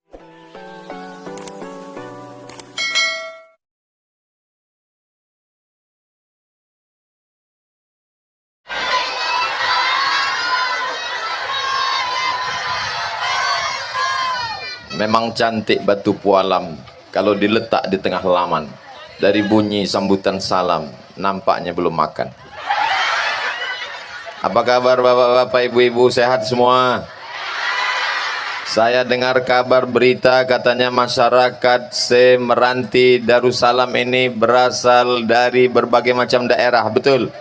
Memang cantik Batu Pualam kalau diletak di tengah halaman. Dari bunyi sambutan salam, nampaknya belum makan. Apa kabar bapak-bapak, ibu-ibu, sehat semua? Saya dengar kabar berita katanya masyarakat Semeranti Darussalam ini berasal dari berbagai macam daerah, betul?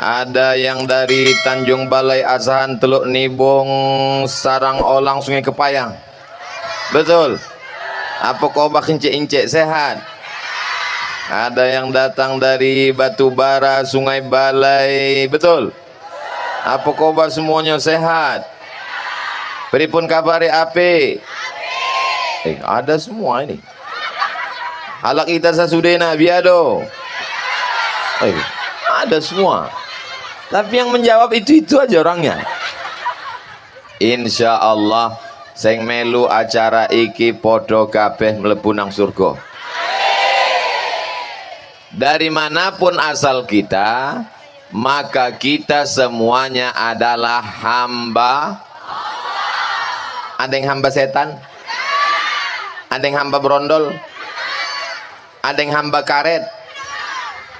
Ada yang dari Tanjung Balai, Asahan, Teluk Nibung, Sarang Olang, Sungai Kepayang. Betul. Apa khabar encik-encik, sehat? Ada yang datang dari Batu Bara, Sungai Balai. Betul. Apa khabar semuanya, sehat? Pripun kabari api? Ada semua ini. Halak kita sasudena biado. Ada semua. Tapi yang menjawab itu aja orangnya. Insya Allah sing melu acara iki podo kabeh mlebu nang surga. Dari manapun asal kita, maka kita semuanya adalah hamba. Ada yang hamba setan, ada yang hamba berondol, ada yang hamba karet.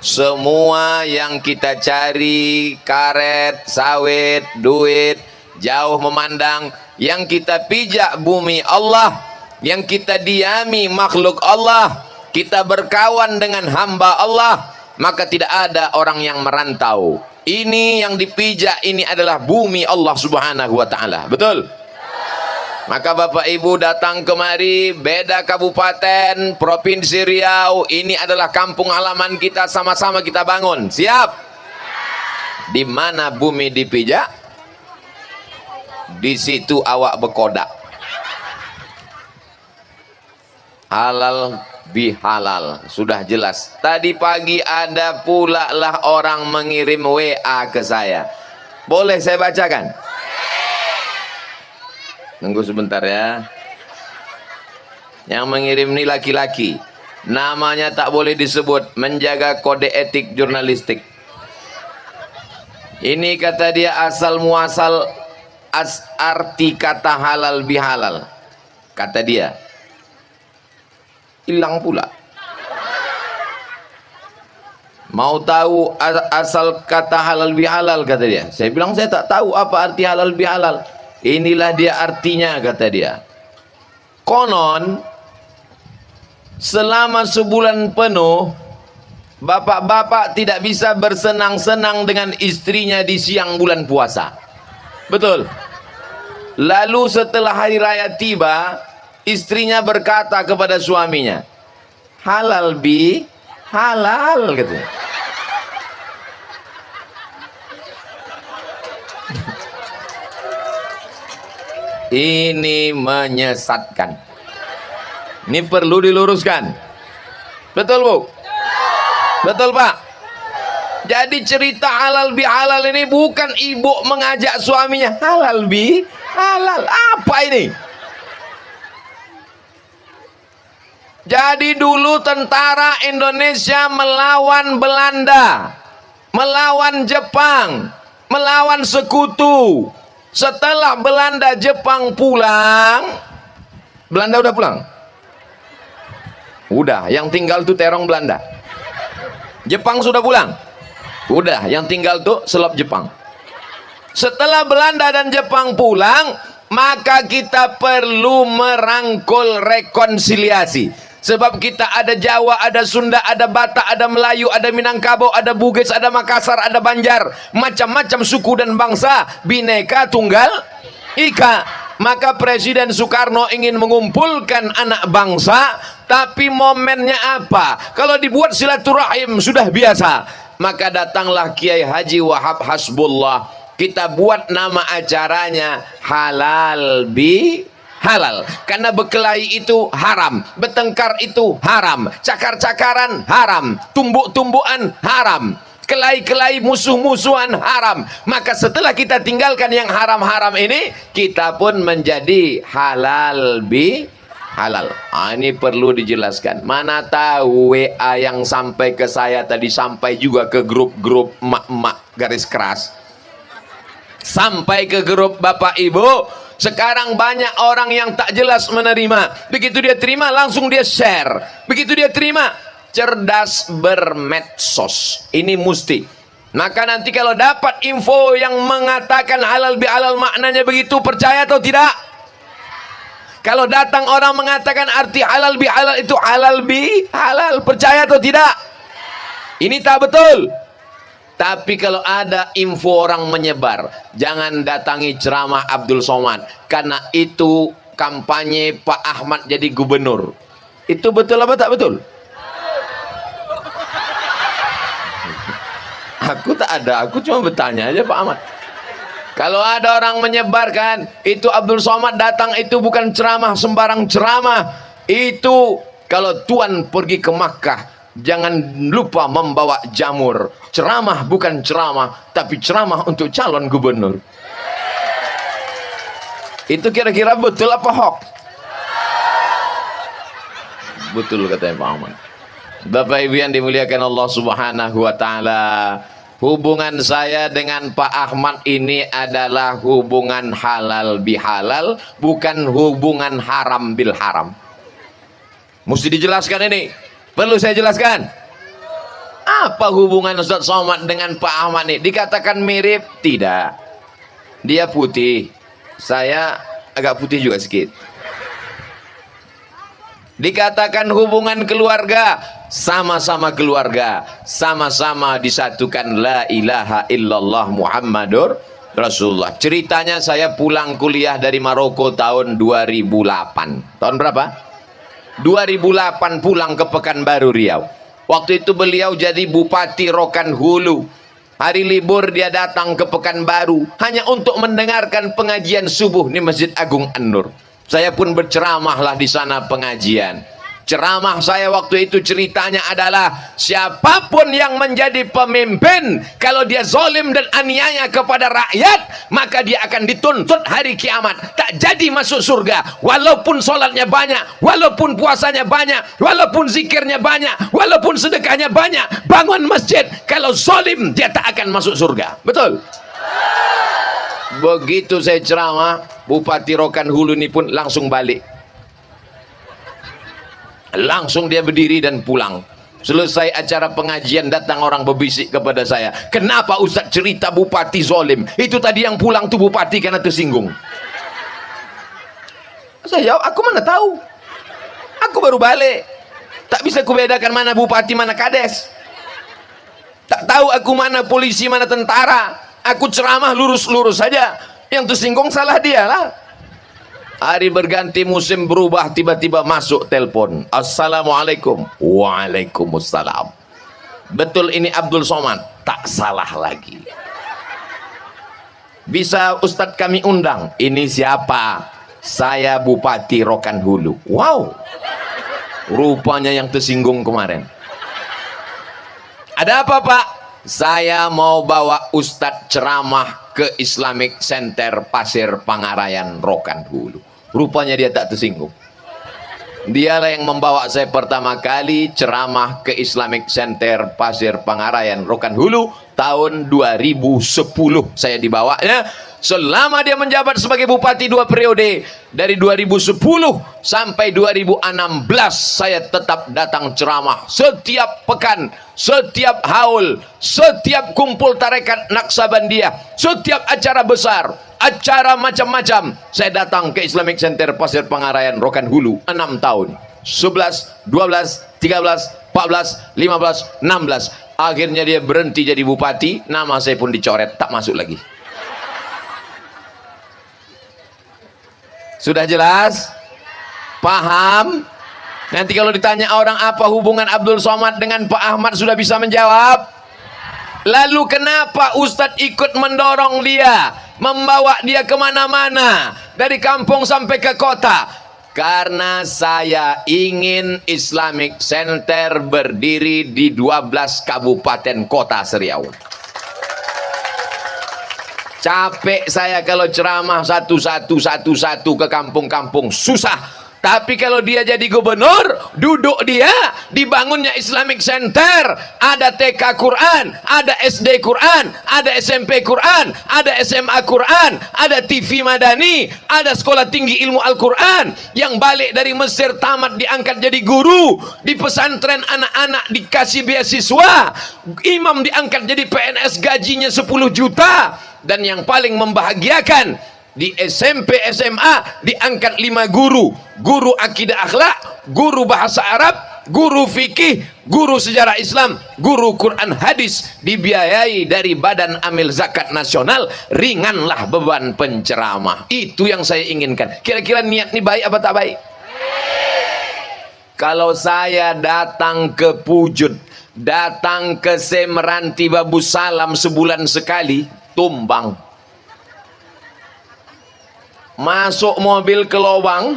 Semua yang kita cari, karet, sawit, duit, jauh memandang, yang kita pijak bumi Allah, yang kita diami makhluk Allah, kita berkawan dengan hamba Allah, maka tidak ada orang yang merantau. Ini yang dipijak, ini adalah bumi Allah Subhanahu wa ta'ala. Betul? Maka Bapak Ibu datang kemari, beda kabupaten, provinsi Riau, ini adalah kampung halaman kita, sama-sama kita bangun. Siap? Di mana bumi dipijak, di situ awak berkodak. Halal bihalal, sudah jelas. Tadi pagi ada pula lah orang mengirim WA ke saya. Boleh saya bacakan? Tunggu sebentar ya. Yang mengirim ini laki-laki. Namanya tak boleh disebut, menjaga kode etik jurnalistik. Ini kata dia asal muasal arti kata halal bihalal. Kata dia. Hilang pula. Mau tahu asal kata halal bihalal, kata dia. Saya bilang saya tak tahu apa arti halal bihalal. Inilah dia artinya, kata dia. Konon selama sebulan penuh bapak-bapak tidak bisa bersenang-senang dengan istrinya di siang bulan puasa. Betul. Lalu setelah hari raya tiba, istrinya berkata kepada suaminya, halal bi, halal, katanya. Ini menyesatkan. Ini perlu diluruskan. Betul Bu? Betul Pak? Jadi cerita halal bihalal ini bukan ibu mengajak suaminya halal bi halal. Apa ini? Jadi dulu tentara Indonesia melawan Belanda, melawan Jepang, melawan sekutu. Setelah Belanda Jepang pulang, Belanda udah pulang? Udah, yang tinggal tuh terong Belanda. Jepang sudah pulang? Udah, yang tinggal tuh selop Jepang. Setelah Belanda dan Jepang pulang, maka kita perlu merangkul rekonsiliasi. Sebab kita ada Jawa, ada Sunda, ada Batak, ada Melayu, ada Minangkabau, ada Bugis, ada Makassar, ada Banjar, macam-macam suku dan bangsa, bineka tunggal ika. Maka Presiden Soekarno ingin mengumpulkan anak bangsa, tapi momennya apa? Kalau dibuat silaturahim sudah biasa, maka datanglah Kiai Haji Wahab Hasbullah. Kita buat nama acaranya halal bi halal, karena berkelahi itu haram, bertengkar itu haram, cakar-cakaran haram, tumbuk-tumbukan haram. kelahi-kelahi, musuh-musuhan haram. Maka setelah kita tinggalkan yang haram-haram ini, kita pun menjadi halal halal. Ini perlu dijelaskan. Mana tahu WA yang sampai ke saya tadi sampai juga ke grup-grup emak-emak garis keras, sampai ke grup bapak ibu. Sekarang banyak orang yang tak jelas menerima. Begitu dia terima langsung dia share. Begitu dia terima, cerdas bermedsos. Ini mesti. Maka nanti kalau dapat info yang mengatakan halal bihalal, maknanya begitu, percaya atau tidak? Kalau datang orang mengatakan arti halal bihalal itu halal bihalal, percaya atau tidak? Ini tak betul. Tapi kalau ada info orang menyebar, jangan datangi ceramah Abdul Somad, karena itu kampanye Pak Ahmad jadi gubernur. Itu betul apa tak betul? Aku tak ada, aku cuma bertanya aja Pak Ahmad. Kalau ada orang menyebarkan itu Abdul Somad datang, itu bukan ceramah sembarang ceramah. Itu kalau Tuan pergi ke Makkah, jangan lupa membawa jamur. Ceramah bukan ceramah, tapi ceramah untuk calon gubernur. Itu kira-kira betul apa hoax? Betul katanya Pak Ahmad. Bapak Ibu yang dimuliakan Allah Subhanahu wa taala, hubungan saya dengan Pak Ahmad ini adalah hubungan halal bihalal, bukan hubungan haram bil haram. Mesti dijelaskan ini. Perlu saya jelaskan. Apa hubungan Ustaz Somad dengan Pak Ahmad ini? Dikatakan mirip? Tidak. Dia putih, saya agak putih juga sedikit. Dikatakan hubungan keluarga, sama-sama keluarga, sama-sama disatukan la ilaha illallah Muhammadur Rasulullah. Ceritanya saya pulang kuliah dari Maroko tahun 2008. Tahun berapa? 2008 pulang ke Pekanbaru Riau. Waktu itu beliau jadi Bupati Rokan Hulu. Hari libur dia datang ke Pekanbaru hanya untuk mendengarkan pengajian subuh di Masjid Agung An-Nur. Saya pun berceramahlah di sana pengajian. Ceramah saya waktu itu ceritanya adalah siapapun yang menjadi pemimpin, kalau dia zalim dan aniaya kepada rakyat, maka dia akan dituntut hari kiamat, tak jadi masuk surga. Walaupun sholatnya banyak, walaupun puasanya banyak, walaupun zikirnya banyak, walaupun sedekahnya banyak, bangun masjid, kalau zalim dia tak akan masuk surga. Betul? Begitu saya ceramah, Bupati Rokan Hulu ini pun langsung balik. Langsung dia berdiri dan pulang. Selesai acara pengajian, datang orang berbisik kepada saya, kenapa Ustaz cerita bupati zolim? Itu tadi yang pulang tuh bupati karena tersinggung. Saya jawab, aku mana tahu, aku baru balik, tak bisa kubedakan mana bupati mana kades. Tak tahu aku mana polisi mana tentara. Aku ceramah lurus-lurus saja, yang tersinggung salah dia lah. Hari berganti, musim berubah, tiba-tiba masuk telepon, assalamualaikum. Waalaikumsalam. Betul ini Abdul Somad? Tak salah lagi. Bisa Ustadz kami undang? Ini siapa? Saya Bupati Rokan Hulu. Wow, rupanya yang tersinggung kemarin. Ada apa Pak? Saya mau bawa Ustadz ceramah ke Islamic Center Pasir Pangarayan Rokan Hulu. Rupanya dia tak tersinggung. Dialah yang membawa saya pertama kali ceramah ke Islamic Center Pasir Pangarayan Rokan Hulu tahun 2010. Saya dibawanya. Selama dia menjabat sebagai bupati 2 periode, dari 2010 sampai 2016 saya tetap datang ceramah setiap pekan, setiap haul, setiap kumpul tarekat Naksabandiah, setiap acara besar, acara macam-macam. Saya datang ke Islamic Center Pasir Pangarayan Rokan Hulu 6 tahun. 11, 12, 13, 14, 15, 16. Akhirnya dia berhenti jadi bupati, nama saya pun dicoret, tak masuk lagi. Sudah jelas? Paham? Nanti kalau ditanya orang apa hubungan Abdul Somad dengan Pak Ahmad sudah bisa menjawab. Lalu kenapa Ustadz ikut mendorong dia, membawa dia kemana-mana, dari kampung sampai ke kota? Karena saya ingin Islamic Center berdiri di 12 kabupaten kota Seriau. Capek saya kalau ceramah satu-satu ke kampung-kampung, susah. Tapi kalau dia jadi gubernur, duduk dia, dibangunnya Islamic Center, ada TK Quran, ada SD Quran, ada SMP Quran, ada SMA Quran, ada TV Madani, ada sekolah tinggi ilmu Al-Quran, yang balik dari Mesir tamat diangkat jadi guru, di pesantren anak-anak dikasih beasiswa, imam diangkat jadi PNS gajinya 10 juta, dan yang paling membahagiakan, di SMP SMA diangkat 5 guru, guru akidah akhlak, guru bahasa Arab, guru fikih, guru sejarah Islam, guru Quran hadis, dibiayai dari Badan Amil Zakat Nasional. Ringanlah beban penceramah. Itu yang saya inginkan. Kira-kira niat ini baik apa tak baik? Kalau saya datang ke Pujut, datang ke Semeranti Babu Salam sebulan sekali, tumbang. Masuk mobil ke lubang,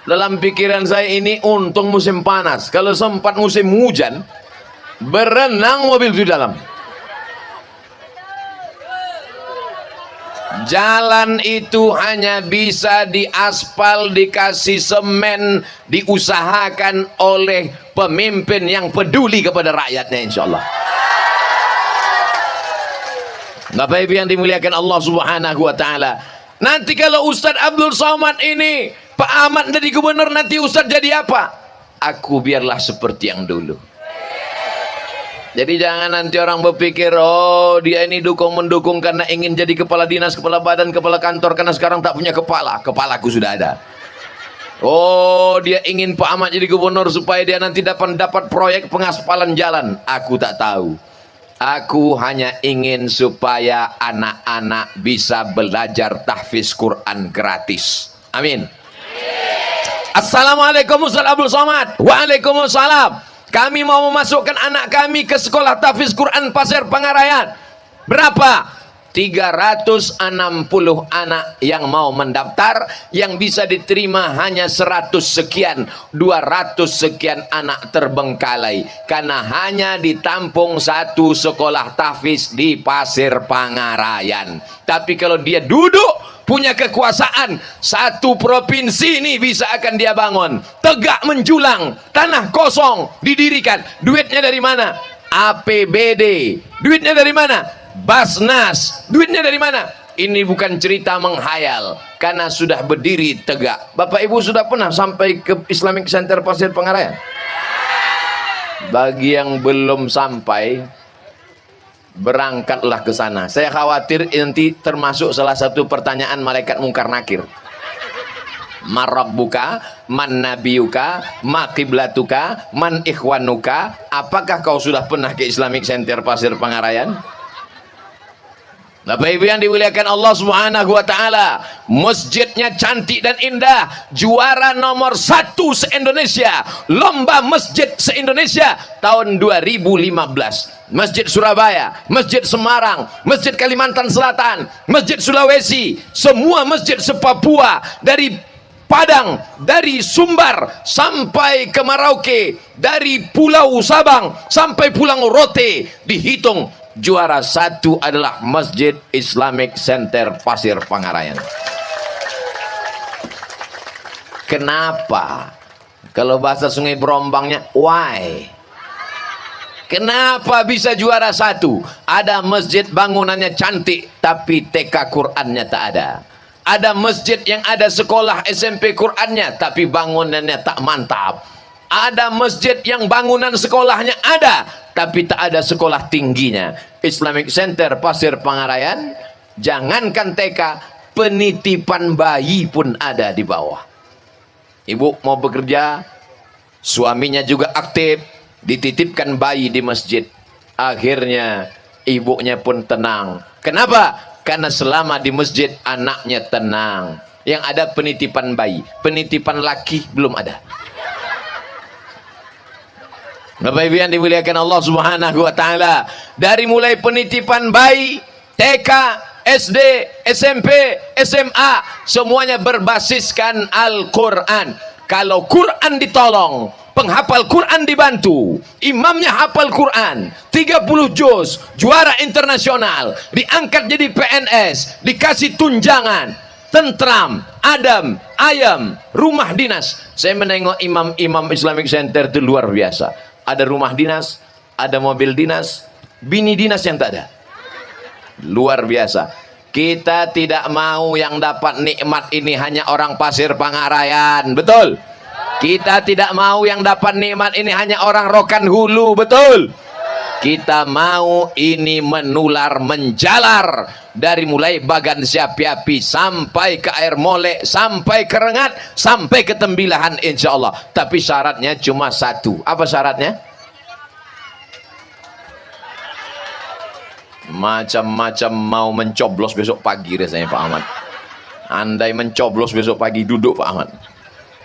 dalam pikiran saya ini untung musim panas. Kalau sempat musim hujan, berenang mobil di dalam. Jalan itu hanya bisa diaspal, dikasih semen, diusahakan oleh pemimpin yang peduli kepada rakyatnya, insya Allah. Bapak Ibu yang dimuliakan Allah Subhanahu wa Ta'ala, nanti kalau Ustadz Abdul Somad ini, Pak Ahmad jadi gubernur, nanti Ustadz jadi apa? Aku biarlah seperti yang dulu. Jadi jangan nanti orang berpikir, oh dia ini mendukung karena ingin jadi kepala dinas, kepala badan, kepala kantor, karena sekarang tak punya kepala. Kepalaku sudah ada. Oh dia ingin Pak Ahmad jadi gubernur supaya dia nanti dapat proyek pengaspalan jalan. Aku tak tahu. Aku hanya ingin supaya anak-anak bisa belajar tahfiz Quran gratis. Amin. Assalamualaikum Ustaz Abdul Somad. Waalaikumsalam. Kami mau memasukkan anak kami ke sekolah tahfiz Quran Pasir Pangarayan. Berapa? 360 anak yang mau mendaftar, yang bisa diterima hanya 100 sekian, 200 sekian anak terbengkalai karena hanya ditampung satu sekolah tahfiz di Pasir Pangarayan. Tapi kalau dia duduk punya kekuasaan, satu provinsi ini bisa akan dia bangun. Tegak menjulang, tanah kosong didirikan. Duitnya dari mana? APBD. Duitnya dari mana? Basnas. Duitnya dari mana? Ini bukan cerita menghayal, karena sudah berdiri tegak. Bapak Ibu sudah pernah sampai ke Islamic Center Pasir Pangarayan? Bagi yang belum sampai, berangkatlah ke sana. Saya khawatir nanti termasuk salah satu pertanyaan malaikat mungkar nakir. Man rabbuka, man nabiyuka, ma qiblatuka, man ikhwanuka. Apakah kau sudah pernah ke Islamic Center Pasir Pangarayan? Bapak Ibu yang dimuliakan Allah Subhanahu wa Ta'ala, masjidnya cantik dan indah, juara nomor 1 se-Indonesia, lomba masjid se-Indonesia tahun 2015. Masjid Surabaya, Masjid Semarang, Masjid Kalimantan Selatan, Masjid Sulawesi, semua masjid se-Papua, dari Padang, dari Sumbar sampai ke Merauke, dari Pulau Sabang sampai Pulau Rote, dihitung juara 1 adalah Masjid Islamic Center Pasir Pangarayan. Kenapa? Kalau bahasa Sungai Berombangnya, why? Kenapa bisa juara 1? Ada masjid bangunannya cantik, tapi TK Qurannya tak ada. Ada masjid yang ada sekolah SMP Qurannya, tapi bangunannya tak mantap. Ada masjid yang bangunan sekolahnya ada, tapi tak ada sekolah tingginya. Islamic Center Pasir Pangarayan, jangankan TK, penitipan bayi pun ada di bawah. Ibu mau bekerja, suaminya juga aktif, dititipkan bayi di masjid. Akhirnya ibunya pun tenang. Kenapa? Karena selama di masjid anaknya tenang. Yang ada penitipan bayi, penitipan laki belum ada. Bapak Ibu yang dimuliakan Allah Subhanahu wa Ta'ala, dari mulai penitipan bayi, TK, SD, SMP, SMA, semuanya berbasiskan Al-Quran. Kalau Quran ditolong, penghafal Quran dibantu, imamnya hafal Quran 30 juz, juara internasional, diangkat jadi PNS, dikasih tunjangan, tentram, adem, ayam, rumah dinas. Saya menengok imam-imam Islamic Center itu luar biasa. Ada rumah dinas, ada mobil dinas, bini dinas yang tak ada. Luar biasa. Kita tidak mau yang dapat nikmat ini hanya orang Pasir Pangarayan, betul? Kita tidak mau yang dapat nikmat ini hanya orang Rokan Hulu, betul? Kita mau ini menular, menjalar dari mulai Bagan Siapi-api sampai ke Air Molek, sampai ke Rengat, sampai ke Tembilahan, insya Allah. Tapi syaratnya cuma satu. Apa syaratnya? Macam-macam mau mencoblos besok pagi rasanya Pak Ahmad. Andai mencoblos besok pagi, duduk Pak Ahmad.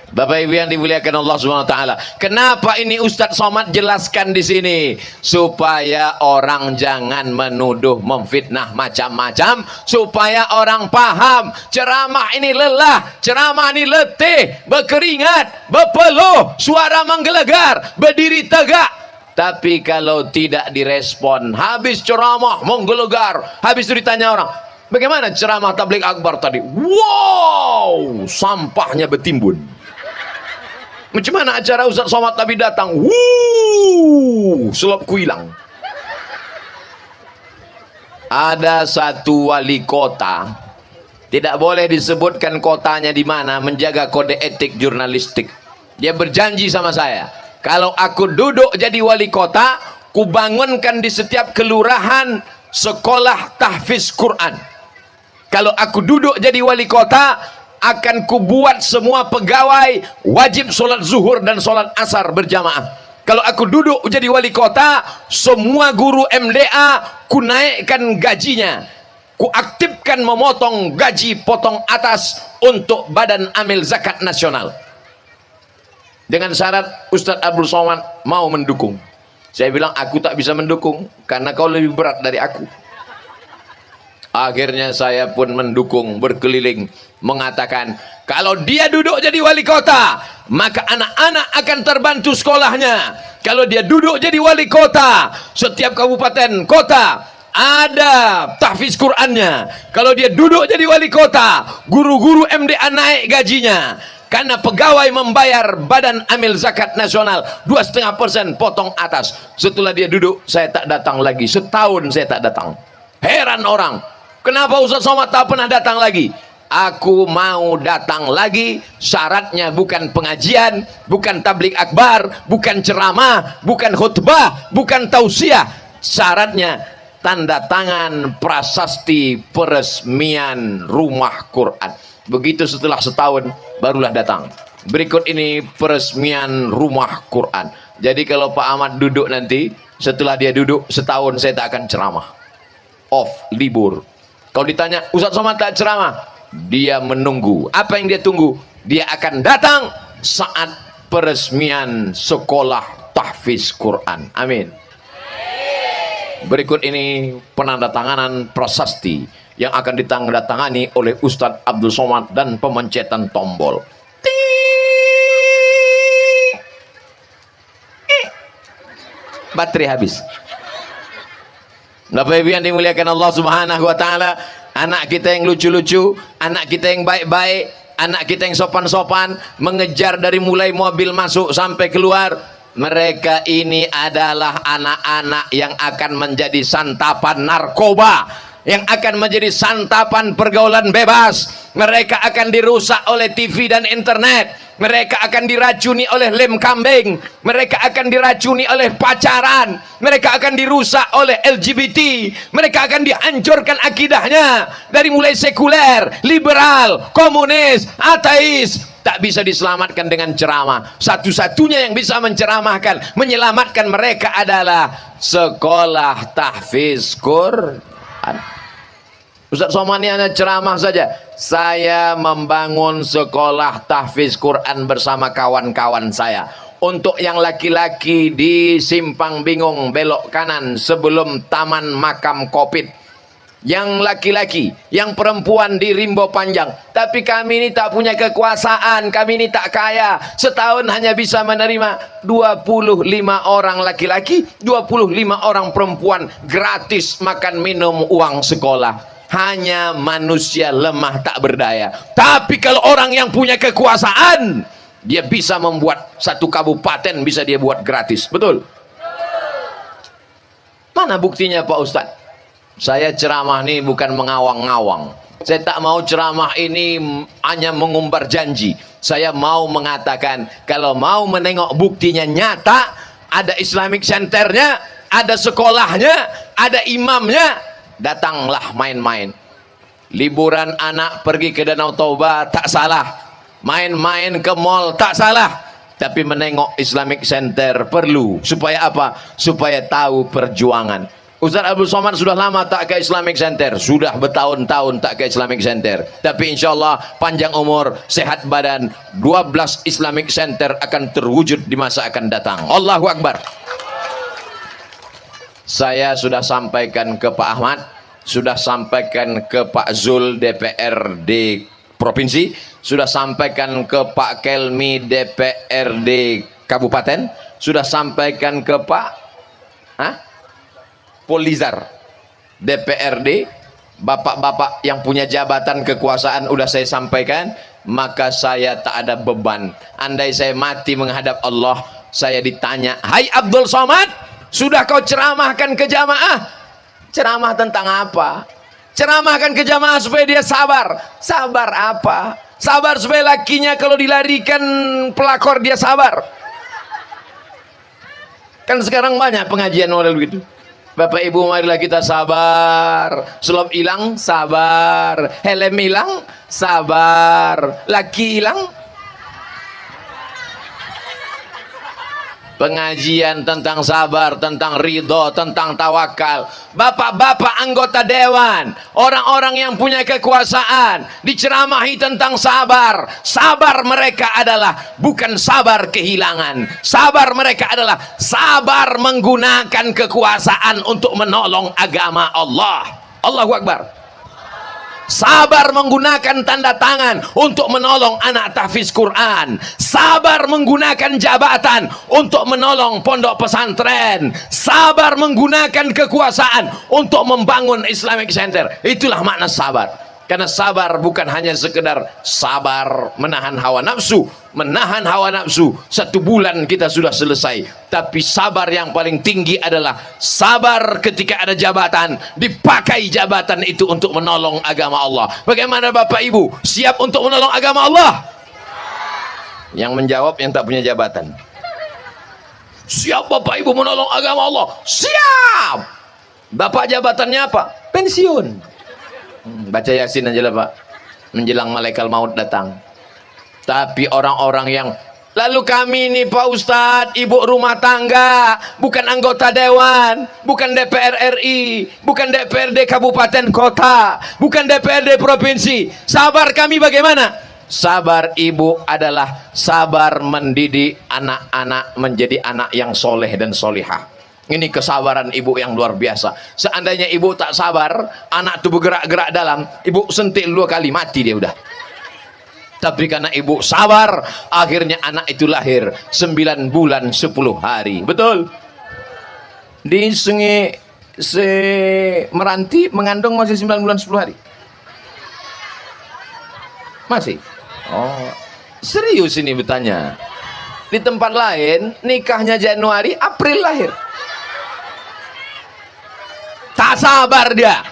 Bapak Ibu yang dimuliakan Allah Subhanahu wa taala. Kenapa ini Ustadz Somad jelaskan di sini? Supaya orang jangan menuduh, memfitnah macam-macam, supaya orang paham. Ceramah ini lelah, ceramah ini letih, berkeringat, berpeluh, suara menggelegar, berdiri tegak. Tapi kalau tidak direspon, habis ceramah menggelegar, habis itu ditanya orang, bagaimana ceramah tabligh akbar tadi? Wow, sampahnya bertimbun. Macam mana acara Ustaz Somad tadi datang? Selop hilang. Ada satu wali kota, tidak boleh disebutkan kotanya di mana, menjaga kode etik jurnalistik. Dia berjanji sama saya, kalau aku duduk jadi wali kota, kubangunkan di setiap kelurahan sekolah tahfiz Quran. Kalau aku duduk jadi wali kota, akan kubuat semua pegawai wajib sholat zuhur dan sholat asar berjamaah. Kalau aku duduk jadi wali kota, semua guru MDA kunaikkan gajinya, kuaktifkan memotong gaji potong atas untuk Badan Amil Zakat Nasional. Dengan syarat Ustadz Abdul Somad mau mendukung. Saya bilang aku tak bisa mendukung karena kau lebih berat dari aku. Akhirnya saya pun mendukung, berkeliling mengatakan, kalau dia duduk jadi wali kota, maka anak-anak akan terbantu sekolahnya. Kalau dia duduk jadi wali kota, setiap kabupaten kota ada tahfiz Qurannya. Kalau dia duduk jadi wali kota, guru-guru MDA naik gajinya. Karena pegawai membayar Badan Amil Zakat Nasional 2,5% potong atas. Setelah dia duduk, saya tak datang lagi. Setahun saya tak datang. Heran orang, kenapa Ustaz Somad tak pernah datang lagi? Aku mau datang lagi. Syaratnya bukan pengajian, bukan tabligh akbar, bukan ceramah, bukan khutbah, bukan tausiah. Syaratnya tanda tangan prasasti peresmian rumah Quran. Begitu setelah setahun barulah datang. Berikut ini peresmian rumah Quran. Jadi kalau Pak Ahmad duduk nanti, setelah dia duduk setahun saya tak akan ceramah. Off, libur. Kalau ditanya Ustaz Somad tak ceramah, dia menunggu. Apa yang dia tunggu? Dia akan datang saat peresmian sekolah tahfiz Quran. Amin. Berikut ini penandatanganan prasasti yang akan ditandatangani oleh Ustadz Abdul Somad dan pemencetan tombol. Baterai habis. Bapak Ibu yang dimuliakan Allah Subhanahu wa taala, anak kita yang lucu-lucu, anak kita yang baik-baik, anak kita yang sopan-sopan, mengejar dari mulai mobil masuk sampai keluar, mereka ini adalah anak-anak yang akan menjadi santapan narkoba, yang akan menjadi santapan pergaulan bebas. Mereka akan dirusak oleh TV dan internet. Mereka akan diracuni oleh lem kambing. Mereka akan diracuni oleh pacaran. Mereka akan dirusak oleh LGBT. Mereka akan dihancurkan akidahnya dari mulai sekuler, liberal, komunis, ateis. Tak bisa diselamatkan dengan ceramah. Satu-satunya yang bisa menceramahkan, menyelamatkan mereka adalah sekolah tahfiz Quran. Ustaz Somad ini hanya ceramah saja. Saya membangun sekolah tahfiz Quran bersama kawan-kawan saya. Untuk yang laki-laki di Simpang Bingung belok kanan sebelum Taman Makam Kopit, yang laki-laki, yang perempuan di rimbo panjang. Tapi kami ini tak punya kekuasaan, kami ini tak kaya. Setahun hanya bisa menerima 25 orang laki-laki, 25 orang perempuan gratis makan minum uang sekolah. Hanya manusia lemah tak berdaya. Tapi kalau orang yang punya kekuasaan, dia bisa membuat satu kabupaten, bisa dia buat gratis. Betul? Mana buktinya Pak Ustadz? Saya ceramah ini bukan mengawang-ngawang. Saya tak mau ceramah ini hanya mengumbar janji. Saya mau mengatakan, kalau mau menengok buktinya nyata, ada Islamic Centernya, ada sekolahnya, ada imamnya, datanglah main-main. Liburan anak pergi ke Danau Toba tak salah, main-main ke mall tak salah. Tapi menengok Islamic Center perlu. Supaya apa? Supaya tahu perjuangan. Ustaz Abdul Somad sudah lama tak ke Islamic Center, sudah bertahun-tahun tak ke Islamic Center. Tapi insya Allah panjang umur, sehat badan, 12 Islamic Center akan terwujud di masa akan datang. Allahu Akbar. Saya sudah sampaikan ke Pak Ahmad, sudah sampaikan ke Pak Zul DPRD Provinsi, sudah sampaikan ke Pak Kelmi DPRD Kabupaten, sudah sampaikan ke Pak Polizar DPRD. Bapak-bapak yang punya jabatan kekuasaan udah saya sampaikan. Maka saya tak ada beban. Andai saya mati menghadap Allah, saya ditanya, hai Abdul Somad, sudah kau ceramahkan ke jamaah? Ceramah tentang apa? Ceramahkan ke jamaah supaya dia sabar. Sabar apa? Sabar supaya lakinya kalau dilarikan pelakor dia sabar. Kan sekarang banyak pengajian model begitu. Bapak Ibu, marilah kita sabar. Selop hilang, sabar. Helm hilang, sabar. Laki hilang. Pengajian tentang sabar, tentang ridho, tentang tawakal. Bapak-bapak anggota dewan, orang-orang yang punya kekuasaan, diceramahi tentang sabar. Sabar mereka adalah bukan sabar kehilangan. Sabar mereka adalah sabar menggunakan kekuasaan untuk menolong agama Allah. Allahu Akbar. Sabar menggunakan tanda tangan untuk menolong anak tahfiz Quran. Sabar menggunakan jabatan untuk menolong pondok pesantren. Sabar menggunakan kekuasaan untuk membangun Islamic Center. Itulah makna sabar. Karena sabar bukan hanya sekedar sabar menahan hawa nafsu. Menahan hawa nafsu 1 bulan kita sudah selesai. Tapi sabar yang paling tinggi adalah sabar ketika ada jabatan, dipakai jabatan itu untuk menolong agama Allah. Bagaimana Bapak Ibu? Siap untuk menolong agama Allah? Yang menjawab yang tak punya jabatan. Siap Bapak Ibu menolong agama Allah? Siap. Bapak jabatannya apa? Pensiun. Baca Yasin aja lah Pak, menjelang malaikat maut datang. Tapi orang-orang yang lalu kami ini Pak Ustadz, ibu rumah tangga, bukan anggota dewan, bukan DPR RI, bukan DPRD kabupaten kota, bukan DPRD provinsi. Sabar kami bagaimana? Sabar ibu adalah sabar mendidik anak-anak menjadi anak yang soleh dan solihah. Ini kesabaran ibu yang luar biasa. Seandainya ibu tak sabar, anak itu bergerak-gerak dalam, ibu sentil 2 kali, mati dia udah. Tapi karena ibu sabar, akhirnya anak itu lahir 9 bulan 10 hari. Betul? Di Sungai Meranti mengandung masih 9 bulan 10 hari. Masih? Oh, serius ini bertanya. Di tempat lain nikahnya Januari, April lahir. Tak sabar dia.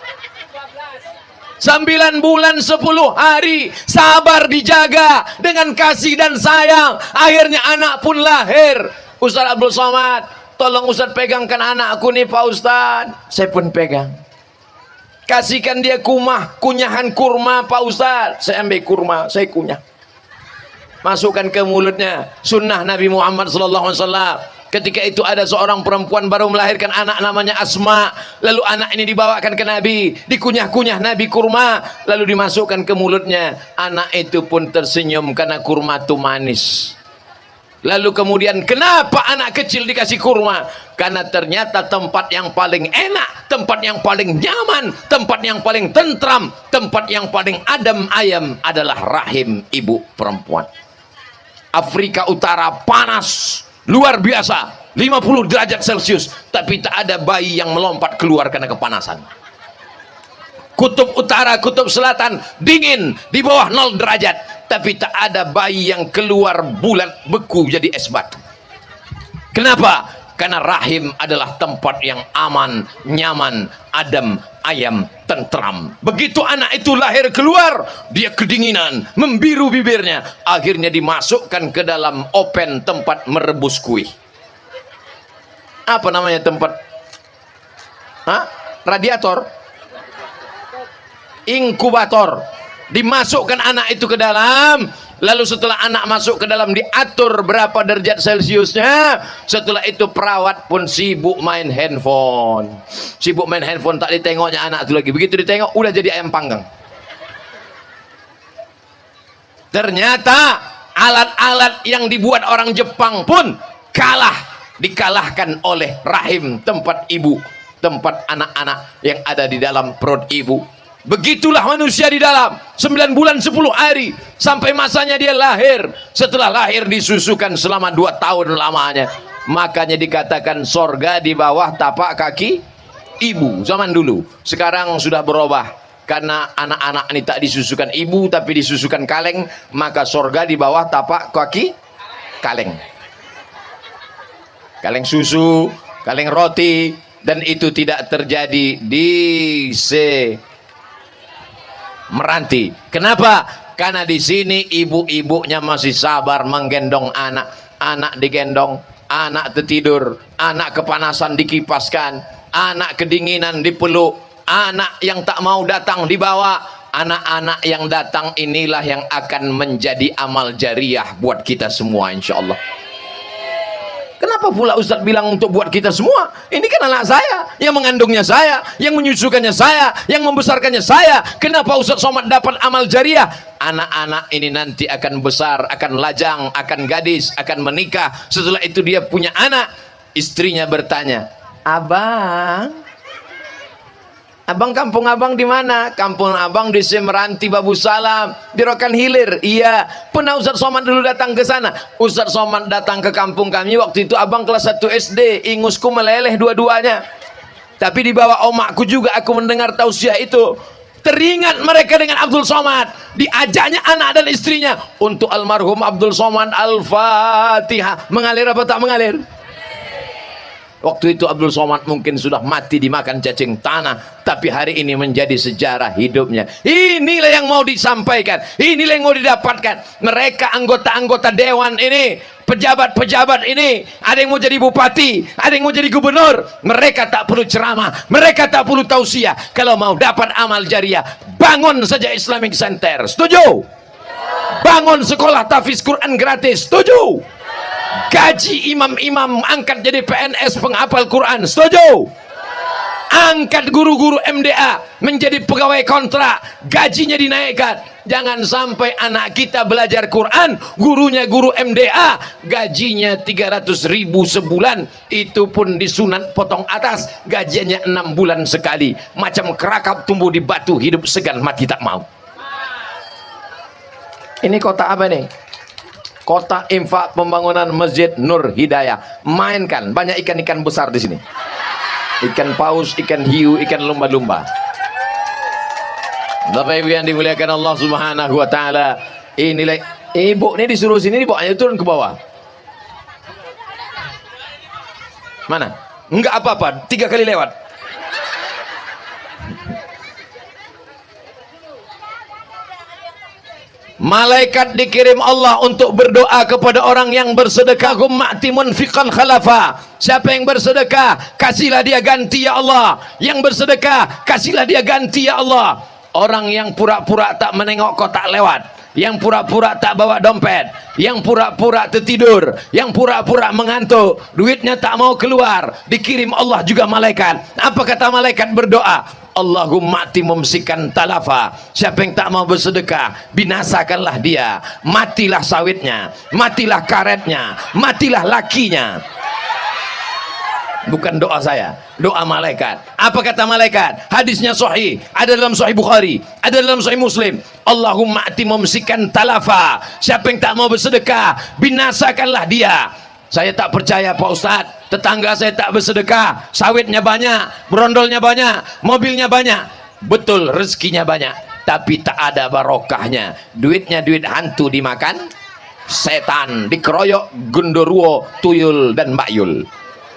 9 bulan 10 hari sabar dijaga dengan kasih dan sayang. Akhirnya anak pun lahir. Ustaz Abdul Somad, tolong Ustaz pegangkan anakku nih Pak Ustaz. Saya pun pegang. Kasihkan dia kunyahan kurma Pak Ustaz. Saya ambil kurma, saya kunyah. Masukkan ke mulutnya. Sunnah Nabi Muhammad SAW. Ketika itu ada seorang perempuan baru melahirkan anak namanya Asma. Lalu anak ini dibawakan ke Nabi, dikunyah-kunyah Nabi kurma, lalu dimasukkan ke mulutnya. Anak itu pun tersenyum karena kurma itu manis. Lalu kemudian kenapa anak kecil dikasih kurma? Karena ternyata tempat yang paling enak, tempat yang paling nyaman, tempat yang paling tentram, tempat yang paling adem ayem adalah rahim ibu perempuan. Afrika Utara panas luar biasa, 50 derajat Celcius, tapi tak ada bayi yang melompat keluar karena kepanasan. Kutub Utara, Kutub Selatan dingin di bawah 0 derajat, tapi tak ada bayi yang keluar bulat beku jadi es batu. Kenapa? Karena rahim adalah tempat yang aman, nyaman, adem, ayam, tentram. Begitu anak itu lahir keluar, dia kedinginan, membiru bibirnya, akhirnya dimasukkan ke dalam oven tempat merebus kuih. Apa namanya tempat? Radiator, inkubator. Dimasukkan anak itu ke dalam, lalu setelah anak masuk ke dalam diatur berapa derajat Celciusnya. Setelah itu perawat pun sibuk main handphone, sibuk main handphone, tak ditengoknya anak itu lagi. Begitu ditengok udah jadi ayam panggang. Ternyata alat-alat yang dibuat orang Jepang pun dikalahkan oleh rahim tempat ibu, tempat anak-anak yang ada di dalam perut ibu. Begitulah manusia di dalam 9 bulan 10 hari sampai masanya dia lahir. Setelah lahir disusukan selama 2 tahun lamanya. Makanya dikatakan sorga di bawah tapak kaki ibu zaman dulu. Sekarang sudah berubah, karena anak-anak ini tak disusukan ibu tapi disusukan kaleng, maka sorga di bawah tapak kaki kaleng. Kaleng susu, kaleng roti, dan itu tidak terjadi di Meranti. Kenapa? Karena di sini ibu-ibunya masih sabar menggendong anak. Anak digendong, anak tertidur, anak kepanasan dikipaskan, anak kedinginan dipeluk, anak yang tak mau datang dibawa. Anak-anak yang datang inilah yang akan menjadi amal jariah buat kita semua, insya Allah. Kenapa pula Ustadz bilang untuk buat kita semua? Ini kan anak saya, yang mengandungnya saya, yang menyusukannya saya, yang membesarkannya saya. Kenapa Ustadz Somad dapat amal jariah? Anak-anak ini nanti akan besar, akan lajang, akan gadis, akan menikah. Setelah itu dia punya anak. Istrinya bertanya, Abang kampung abang di mana? Kampung abang di Meranti Babu Salam, di Rokan Hilir. Iya. Pernah Ustadz Somad dulu datang ke sana. Ustadz Somad datang ke kampung kami waktu itu abang kelas 1 SD. Ingusku meleleh dua-duanya. Tapi di bawah omakku juga aku mendengar tausiah itu. Teringat mereka dengan Abdul Somad. Diajaknya anak dan istrinya untuk almarhum Abdul Somad Al-Fatihah. Mengalir apa tak mengalir? Waktu itu Abdul Somad mungkin sudah mati dimakan cacing tanah, tapi hari ini menjadi sejarah hidupnya. Inilah yang mau disampaikan, inilah yang mau didapatkan. Mereka anggota-anggota dewan ini, pejabat-pejabat ini, ada yang mau jadi bupati, ada yang mau jadi gubernur. Mereka tak perlu ceramah, mereka tak perlu tausiah. Kalau mau dapat amal jariah, bangun saja Islamic Center. Setuju? Bangun sekolah tahfiz Quran gratis. Setuju? Gaji imam-imam angkat jadi PNS penghafal Quran. Setuju? Angkat guru-guru MDA menjadi pegawai kontrak, gajinya dinaikkan. Jangan sampai anak kita belajar Quran, gurunya guru MDA, gajinya 300.000 sebulan, itu pun disunat potong atas, gajinya 6 bulan sekali. Macam kerakap tumbuh di batu, hidup segan mati tak mau. Ini kota apa nih? Kota infak pembangunan Masjid Nur Hidayah. Mainkan, banyak ikan-ikan besar di sini. Ikan paus, ikan hiu, ikan lumba-lumba. Bapak Ibu yang dimuliakan Allah Subhanahu wa taala. Inilah ibu ini disuruh sini, dibawanya turun ke bawah. Mana? Enggak apa-apa, 3 kali lewat. Malaikat dikirim Allah untuk berdoa kepada orang yang bersedekah. Gummati munfiqan khalafa. Siapa yang bersedekah, kasihlah dia ganti ya Allah. Yang bersedekah, kasihlah dia ganti ya Allah. Orang yang pura-pura tak menengok kotak lewat, yang pura-pura tak bawa dompet, yang pura-pura tertidur, yang pura-pura mengantuk, duitnya tak mau keluar, dikirim Allah juga malaikat. Apa kata malaikat berdoa? Allahumma ati mumsikan talafa, siapa yang tak mau bersedekah binasakanlah dia, matilah sawitnya, matilah karetnya, matilah lakinya. Bukan doa saya, doa malaikat. Apa kata malaikat? Hadisnya sahih, ada dalam sahih Bukhari, ada dalam sahih Muslim. Allahumma ati mumsikan talafa, siapa yang tak mau bersedekah binasakanlah dia. Saya tak percaya Pak Ustadz, tetangga saya tak bersedekah, sawitnya banyak, berondolnya banyak, mobilnya banyak. Betul, rezekinya banyak, tapi tak ada barokahnya. Duitnya duit hantu dimakan setan, dikeroyok genderuwo, tuyul dan mbayul.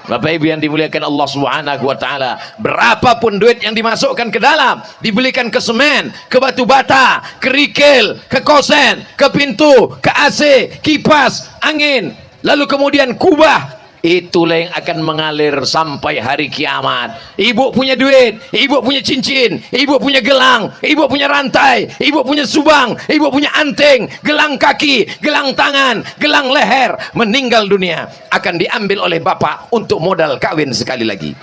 Bapak Ibu yang dimuliakan Allah Subhanahu wa taala, berapapun duit yang dimasukkan ke dalam, dibelikan ke semen, ke batu bata, ke kerikil, ke kosen, ke pintu, ke AC, kipas, angin, lalu kemudian kubah, itulah yang akan mengalir sampai hari kiamat. Ibu punya duit, ibu punya cincin, ibu punya gelang, ibu punya rantai, ibu punya subang, ibu punya anting, gelang kaki, gelang tangan, gelang leher, meninggal dunia akan diambil oleh bapak untuk modal kawin sekali lagi.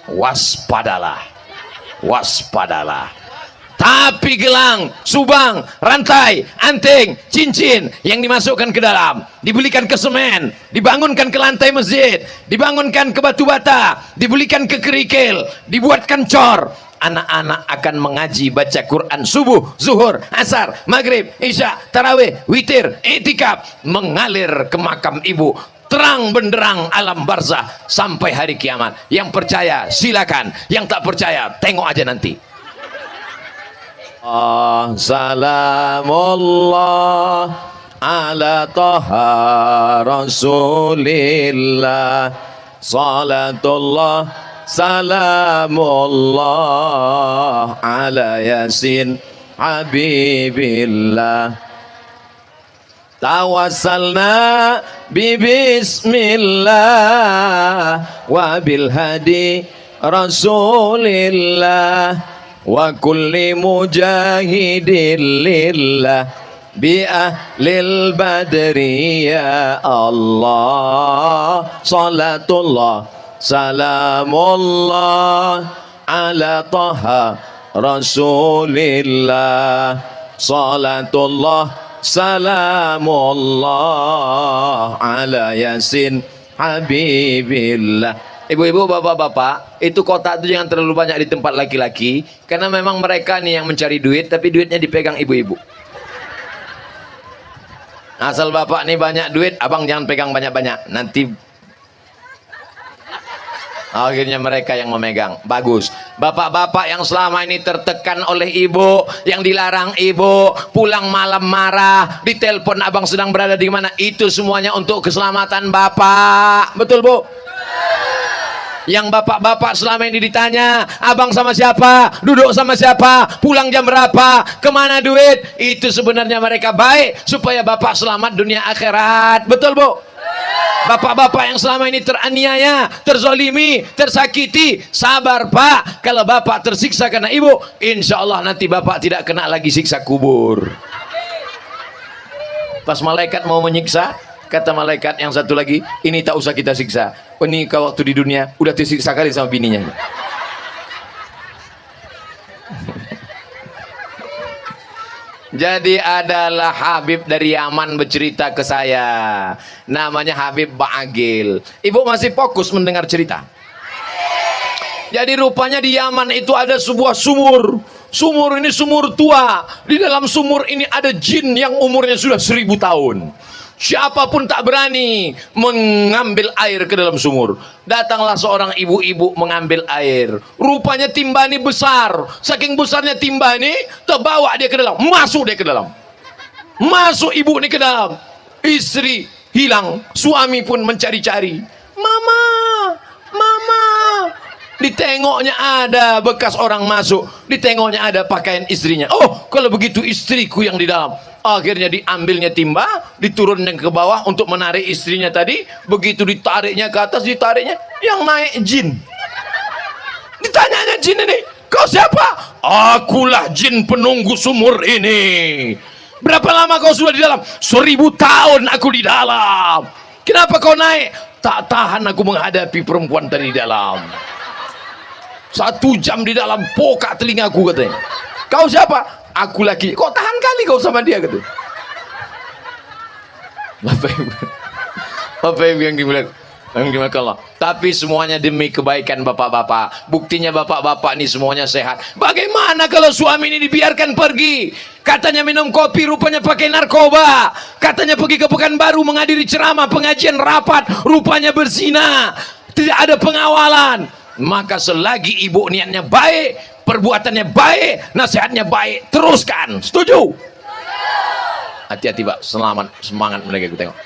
Waspadalah, waspadalah. Tapi gelang, subang, rantai, anting, cincin yang dimasukkan ke dalam, dibelikan ke semen, dibangunkan ke lantai masjid, dibangunkan ke batu bata, dibelikan ke kerikil, dibuatkan cor. Anak-anak akan mengaji baca Quran subuh, zuhur, asar, maghrib, isya, tarawih, witir, i'tikaf, mengalir ke makam ibu. Terang benderang alam barzah sampai hari kiamat. Yang percaya silakan, yang tak percaya tengok aja nanti. Salamullah ala taha rasulillah, salatullah salamullah ala yasin habibillah. Tawassalna bismillah wa bil hadi rasulillah wa kulli mujahidin lillah bi ahlil badri ya Allah. Salatullah salamullah ala taha rasulillah, salatullah salamullah ala yasin habibillah. Ibu-ibu, bapak-bapak, itu kotak itu jangan terlalu banyak di tempat laki-laki, karena memang mereka nih yang mencari duit, tapi duitnya dipegang ibu-ibu. Asal bapak nih banyak duit, abang jangan pegang banyak-banyak, nanti akhirnya mereka yang memegang. Bagus. Bapak-bapak yang selama ini tertekan oleh ibu, yang dilarang ibu, pulang malam marah, ditelepon abang sedang berada di mana, itu semuanya untuk keselamatan bapak. Betul, Bu? Yang bapak-bapak selama ini ditanya, abang sama siapa, duduk sama siapa, pulang jam berapa, kemana duit, itu sebenarnya mereka baik supaya bapak selamat dunia akhirat. Betul, Bu? Bapak-bapak yang selama ini teraniaya, terzolimi, tersakiti, sabar Pak. Kalau bapak tersiksa karena ibu, insya Allah nanti bapak tidak kena lagi siksa kubur. Pas malaikat mau menyiksa, kata malaikat yang satu lagi, ini tak usah kita siksa. Oh, ini kau waktu di dunia udah tersiksa kali sama bininya. Jadi adalah Habib dari Yaman bercerita ke saya. Namanya Habib Ba'agil. Ibu masih fokus mendengar cerita. Jadi rupanya di Yaman itu ada sebuah sumur. Sumur ini sumur tua. Di dalam sumur ini ada jin yang umurnya sudah 1000 tahun. Siapapun tak berani mengambil air ke dalam sumur. Datanglah seorang ibu-ibu mengambil air. Rupanya timba ini besar. Saking besarnya timba ini, terbawa dia ke dalam. Masuk dia ke dalam. Masuk ibu ini ke dalam. Istri hilang. Suami pun mencari-cari. Mama, mama. Ditengoknya ada bekas orang masuk. Ditengoknya ada pakaian istrinya. Oh, kalau begitu istriku yang di dalam. Akhirnya diambilnya timba, diturunkan ke bawah untuk menarik istrinya tadi. Begitu ditariknya ke atas, ditariknya yang naik jin. Ditanyanya jin ini, kau siapa? Akulah jin penunggu sumur ini. Berapa lama kau sudah di dalam? 1000 tahun aku di dalam. Kenapa kau naik? Tak tahan aku menghadapi perempuan tadi di dalam. 1 jam di dalam pokak telingaku katanya. Kau siapa? Aku lagi. Kok tahan kali kau sama dia gitu. Bapak Ibu yang dimuliakan Allah. Tapi semuanya demi kebaikan bapak-bapak. Buktinya bapak-bapak ini semuanya sehat. Bagaimana kalau suami ini dibiarkan pergi? Katanya minum kopi, rupanya pakai narkoba. Katanya pergi ke Pekanbaru menghadiri ceramah, pengajian rapat, rupanya berzina. Tidak ada pengawalan. Maka selagi ibu niatnya baik, perbuatannya baik, nasihatnya baik, teruskan. Setuju? Hati-hati Pak, selamat, semangat mereka kita tengok.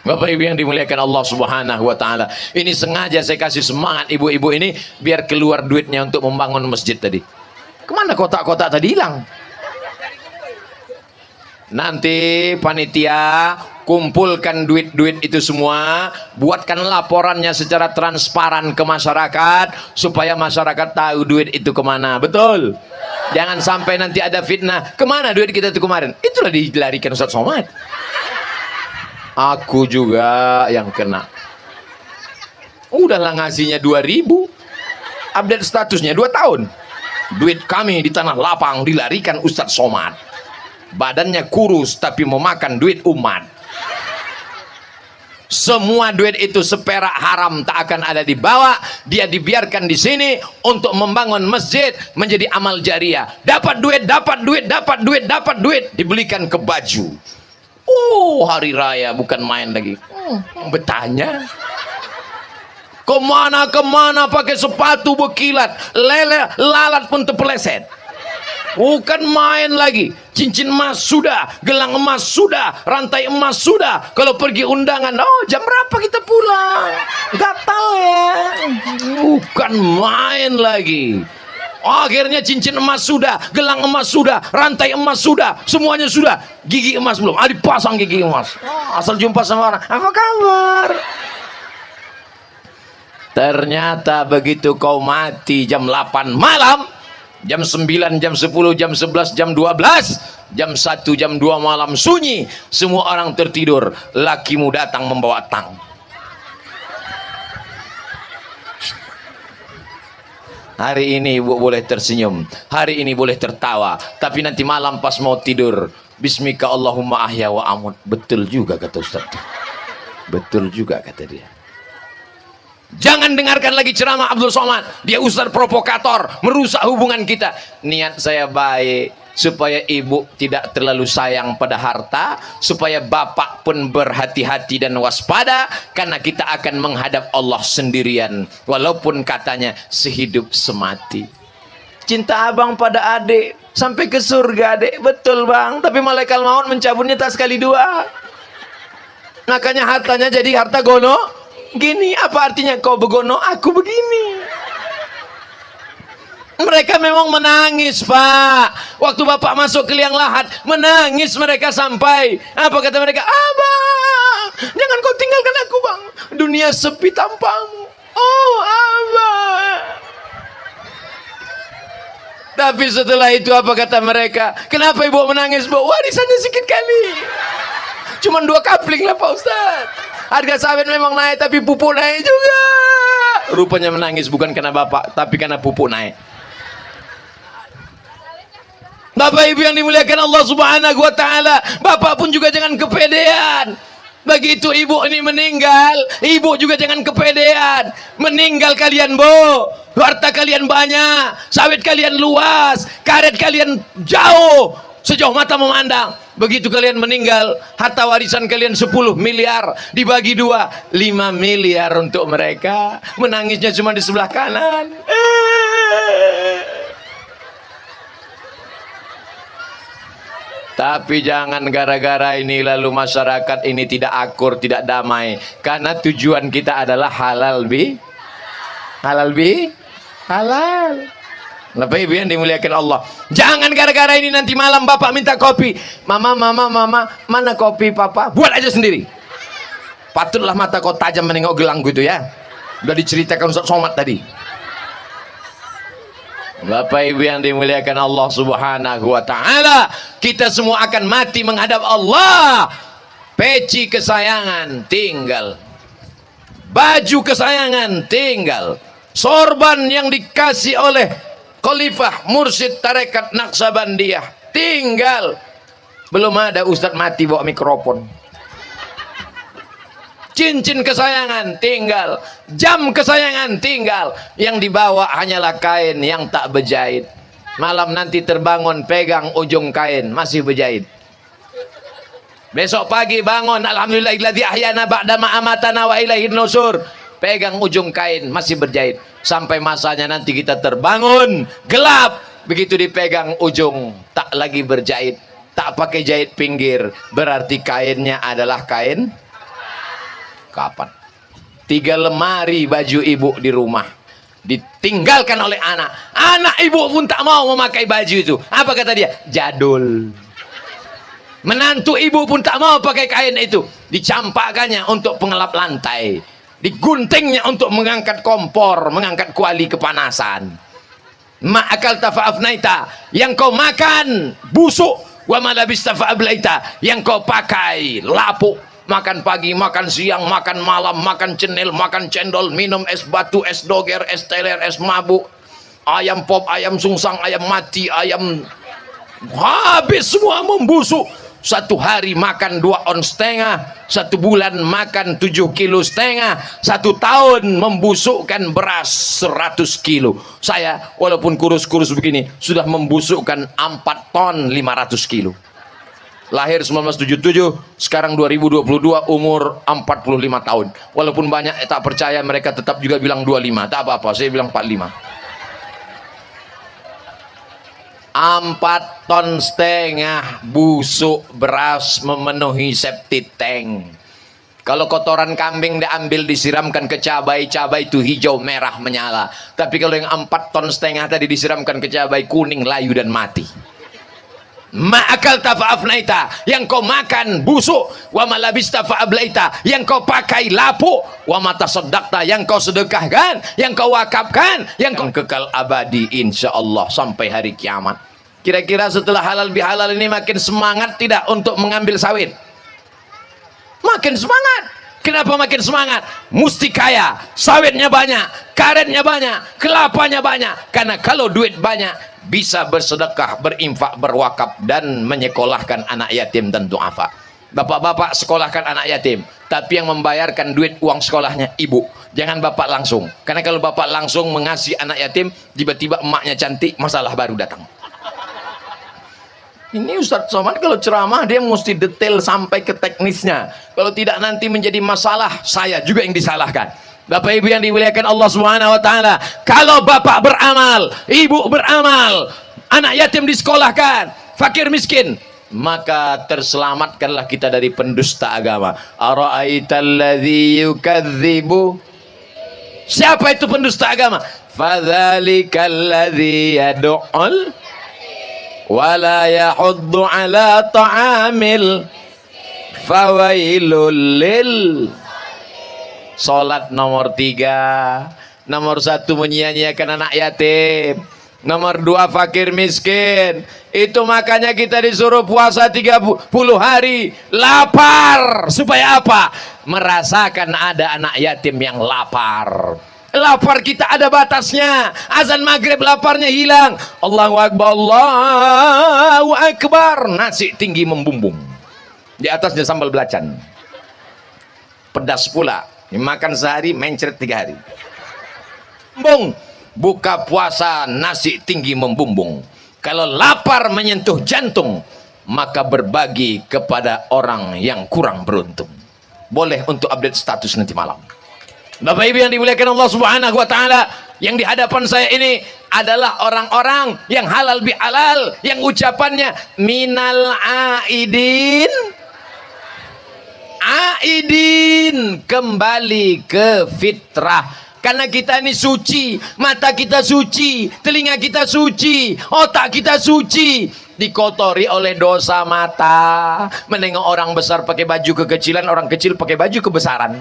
Bapak Ibu yang dimuliakan Allah Subhanahu wa taala. Ini sengaja saya kasih semangat ibu-ibu ini biar keluar duitnya untuk membangun masjid tadi. Kemana kotak-kotak tadi hilang? Nanti panitia kumpulkan duit-duit itu semua, buatkan laporannya secara transparan ke masyarakat supaya masyarakat tahu duit itu kemana. Betul? Jangan sampai nanti ada fitnah. Kemana duit kita itu kemarin? Itulah dilarikan Ustaz Somad. Aku juga yang kena. Udahlah ngasihnya 2.000. Update statusnya 2 tahun. Duit kami di tanah lapang dilarikan Ustaz Somad. Badannya kurus tapi memakan duit umat. Semua duit itu seperak haram tak akan ada dibawa. Dia dibiarkan di sini untuk membangun masjid menjadi amal jariah. Dapat duit, dapat duit, dapat duit, dapat duit, dibelikan ke baju. Oh, hari raya bukan main lagi. Betahnya. Kemana-kemana pakai sepatu berkilat, lalat pun terpeleset. Bukan main lagi. Cincin emas sudah, gelang emas sudah, rantai emas sudah. Kalau pergi undangan, oh jam berapa kita pulang? Gatal ya. Bukan main lagi. Akhirnya cincin emas sudah, gelang emas sudah, rantai emas sudah, semuanya sudah. Gigi emas belum, dipasang gigi emas. Asal jumpa sama orang, apa kabar? Ternyata begitu kau mati jam 8 malam, jam 9, jam 10, jam 11, jam 12, jam 1, jam 2 malam sunyi, semua orang tertidur, lakimu datang membawa tang. Hari ini ibu boleh tersenyum, hari ini boleh tertawa, tapi nanti malam pas mau tidur, bismika Allahumma ahya wa amut. Betul juga kata Ustaz. Betul juga kata dia. Jangan dengarkan lagi ceramah Abdul Somad. Dia Ustaz provokator, merusak hubungan kita. Niat saya baik supaya ibu tidak terlalu sayang pada harta, supaya bapak pun berhati-hati dan waspada, karena kita akan menghadap Allah sendirian, walaupun katanya sehidup semati. Cinta abang pada adik sampai ke surga, adik. Betul bang, tapi malaikat maut mencabutnya tak sekali dua. Makanya hartanya jadi harta gono gini. Apa artinya kau begono, aku begini? Mereka memang menangis pak. Waktu bapak masuk ke liang lahat, menangis mereka sampai, apa kata mereka? Abang, jangan kau tinggalkan aku bang, dunia sepi tanpamu. Oh abang. Tapi setelah itu apa kata mereka? Kenapa ibu menangis bu? Warisannya sedikit kali, cuman 2 kapling lah pak Ustaz. Harga sawit memang naik, tapi pupuk naik juga. Rupanya menangis bukan karena bapak, tapi karena pupuk naik. Bapak Ibu yang dimuliakan Allah Subhanahu wa taala, bapak pun juga jangan kepedean. Begitu ibu ini meninggal, ibu juga jangan kepedean. Meninggal kalian bu, harta kalian banyak, sawit kalian luas, karet kalian jauh, sejauh mata memandang. Begitu kalian meninggal, harta warisan kalian 10 miliar, dibagi 2, 5 miliar untuk mereka. Menangisnya cuma di sebelah kanan. Tapi jangan gara-gara ini lalu masyarakat ini tidak akur, tidak damai. Karena tujuan kita adalah halal bi, halal bi, halal. Bapak Ibu yang dimuliakan Allah, jangan gara-gara ini nanti malam bapak minta kopi. Mama, mana kopi papa? Buat aja sendiri. Patutlah mata kau tajam menengok gelangku itu ya. Udah diceritakan Ustaz Somad tadi. Bapak Ibu yang dimuliakan Allah Subhanahu wa taala, kita semua akan mati menghadap Allah. Peci kesayangan tinggal, baju kesayangan tinggal, sorban yang dikasih oleh Khalifah Mursyid Tarekat Naqsabandiyah tinggal. Belum ada ustadz mati bawa mikrofon. Cincin kesayangan tinggal, jam kesayangan tinggal, yang dibawa hanyalah kain yang tak berjahit. Malam nanti terbangun pegang ujung kain masih berjahit. Besok pagi bangun, alhamdulillahilladzi ahyana ba'da ma amatana wa ilaihin nusur, pegang ujung kain masih berjahit. Sampai masanya nanti kita terbangun gelap, begitu dipegang ujung tak lagi berjahit, tak pakai jahit pinggir, berarti kainnya adalah kain kapan. 3 lemari baju ibu di rumah ditinggalkan oleh anak. Anak ibu pun tak mau memakai baju itu. Apa kata dia? Jadul. Menantu ibu pun tak mau pakai kain itu. Dicampakkannya untuk pengelap lantai, diguntingnya untuk mengangkat kompor, mengangkat kuali kepanasan. Ma'akal tafa'afnaita, yang kau makan busuk. Wa malabista fa'ablaita, yang kau pakai lapuk. Makan pagi, makan siang, makan malam, makan cenil, makan cendol, minum es batu, es doger, es teler, es mabuk, ayam pop, ayam sungsang, ayam mati, ayam habis semua membusuk. 1 hari makan 2,5 ons, 1 bulan makan 7,5 kilo, 1 tahun membusukkan beras 100 kilo. Saya walaupun kurus-kurus begini sudah membusukkan 4 ton 500 kilo. Lahir 1977, sekarang 2022, umur 45 tahun. Walaupun banyak tak percaya, mereka tetap juga bilang 25. Tak apa-apa, saya bilang 45. 4,5 ton busuk beras memenuhi septic tank. Kalau kotoran kambing diambil disiramkan ke cabai, cabai itu hijau merah menyala. Tapi kalau yang 4,5 ton tadi disiramkan ke cabai, kuning layu dan mati. Ma'akal tafa'afnaita, yang kau makan busuk. Wa malabista fa'ablaita, yang kau pakai lapuk. Wa matasaddaqta, yang kau sedekahkan, yang kau wakafkan, yang kau kekal abadi insyaallah sampai hari kiamat. Kira-kira setelah halal bihalal ini makin semangat tidak untuk mengambil sawit? Makin semangat. Kenapa makin semangat? Mesti kaya, sawitnya banyak, karetnya banyak, kelapanya banyak. Karena kalau duit banyak, bisa bersedekah, berinfak, berwakaf, dan menyekolahkan anak yatim dan du'afa. Bapak-bapak sekolahkan anak yatim, tapi yang membayarkan duit uang sekolahnya ibu. Jangan bapak langsung, karena kalau bapak langsung mengasih anak yatim, tiba-tiba emaknya cantik, masalah baru datang. Ini Ustadz Somad kalau ceramah dia mesti detail sampai ke teknisnya. Kalau tidak nanti menjadi masalah, saya juga yang disalahkan. Bapak ibu yang dimuliakan Allah Subhanahu wa taala, kalau bapak beramal, ibu beramal, anak yatim disekolahkan, fakir miskin, maka terselamatkanlah kita dari pendusta agama. Ara'aital ladzi yukadzibu, siapa itu pendusta agama? Fadzalikal ladzi yad'ul wala yahuddu ala ta'amil fawailul lil. Salat nomor 3, nomor 1 menyia-nyiakan anak yatim, nomor 2 fakir miskin. Itu makanya kita disuruh puasa 30 hari, lapar. Supaya apa? Merasakan ada anak yatim yang lapar. Lapar kita ada batasnya. Azan maghrib laparnya hilang. Allahu akbar, Allahu akbar. Nasi tinggi membumbung, di atasnya sambal belacan, pedas pula. Makan sehari, mencret 3 hari. Bung, buka puasa nasi tinggi membumbung. Kalau lapar menyentuh jantung, maka berbagi kepada orang yang kurang beruntung. Boleh untuk update status nanti malam. Bapak ibu yang dimuliakan Allah Subhanahu wa taala, yang di hadapan saya ini adalah orang-orang yang halal bihalal, yang ucapannya minal aidin, kembali ke fitrah. Karena kita ini suci, mata kita suci, telinga kita suci, otak kita suci, dikotori oleh dosa mata. Menengok orang besar pakai baju kekecilan, orang kecil pakai baju kebesaran.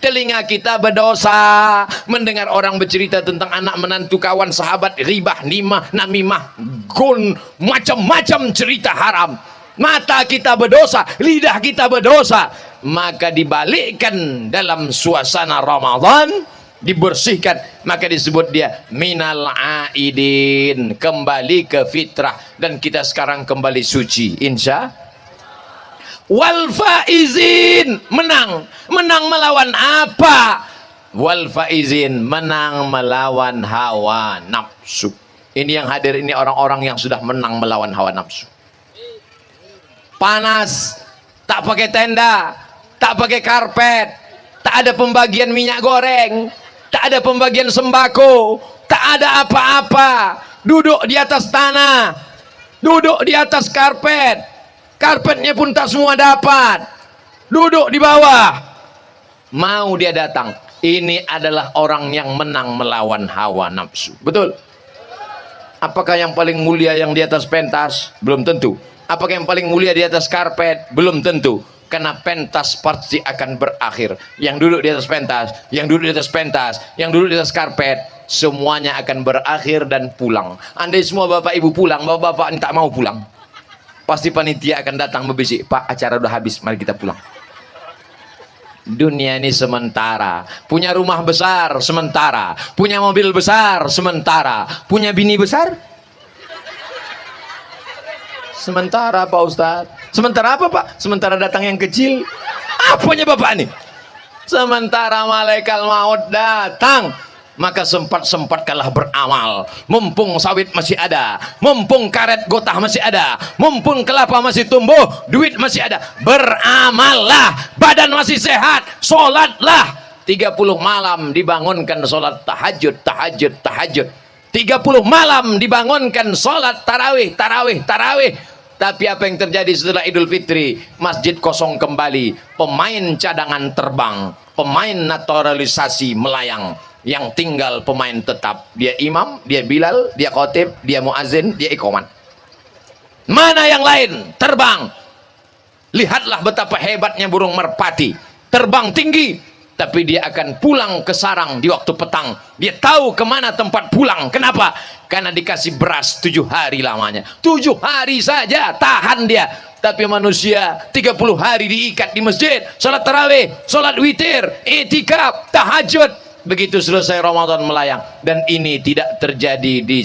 Telinga kita berdosa mendengar orang bercerita tentang anak menantu kawan sahabat, ribah, namimah, gun, macam-macam cerita haram. Mata kita berdosa, lidah kita berdosa. Maka dibalikkan dalam suasana Ramadan, dibersihkan, maka disebut dia minal aidin, kembali ke fitrah, dan kita sekarang kembali suci insya. Wal faizin, menang melawan apa? Wal faizin, menang melawan hawa nafsu. Ini yang hadir ini orang-orang yang sudah menang melawan hawa nafsu. Panas, tak pakai tenda, tak pakai karpet, tak ada pembagian minyak goreng, tak ada pembagian sembako, tak ada apa-apa. Duduk di atas tanah, duduk di atas karpet, karpetnya pun tak semua dapat. Duduk di bawah, mau dia datang. Ini adalah orang yang menang melawan hawa nafsu. Betul? Apakah yang paling mulia yang di atas pentas? Belum tentu. Apakah yang paling mulia di atas karpet? Belum tentu. Karena pentas pasti akan berakhir. Yang duduk di atas pentas, yang duduk di atas pentas, yang duduk di atas karpet, semuanya akan berakhir dan pulang. Andai semua bapak ibu pulang, bapak-bapak tak mau pulang, pasti panitia akan datang membisik, Pak, acara udah habis, mari kita pulang. Dunia ini sementara. Punya rumah besar sementara, punya mobil besar sementara, punya bini besar sementara, Pak Ustadz. Sementara apa, Pak? Sementara datang yang kecil. Apanya bapak nih? Sementara malaikat maut datang, maka sempat-sempatkanlah beramal. Mumpung sawit masih ada, mumpung karet gotah masih ada, mumpung kelapa masih tumbuh, duit masih ada, beramallah. Badan masih sehat, sholatlah. 30 malam dibangunkan sholat tahajud, tahajud, tahajud. 30 malam dibangunkan sholat tarawih, tarawih, tarawih. Tapi apa yang terjadi setelah Idul Fitri? Masjid kosong kembali, pemain cadangan terbang, pemain naturalisasi melayang. Yang tinggal pemain tetap. Dia imam, dia bilal, dia khotib, dia muazin, dia iqamat. Mana yang lain? Terbang. Lihatlah betapa hebatnya burung merpati. Terbang tinggi, tapi dia akan pulang ke sarang di waktu petang. Dia tahu kemana tempat pulang. Kenapa? Karena dikasih beras 7 hari lamanya. 7 hari saja tahan dia. Tapi manusia 30 hari diikat di masjid, salat tarawih, salat witir, i'tikaf, tahajud. Begitu selesai Ramadan melayang. Dan ini tidak terjadi di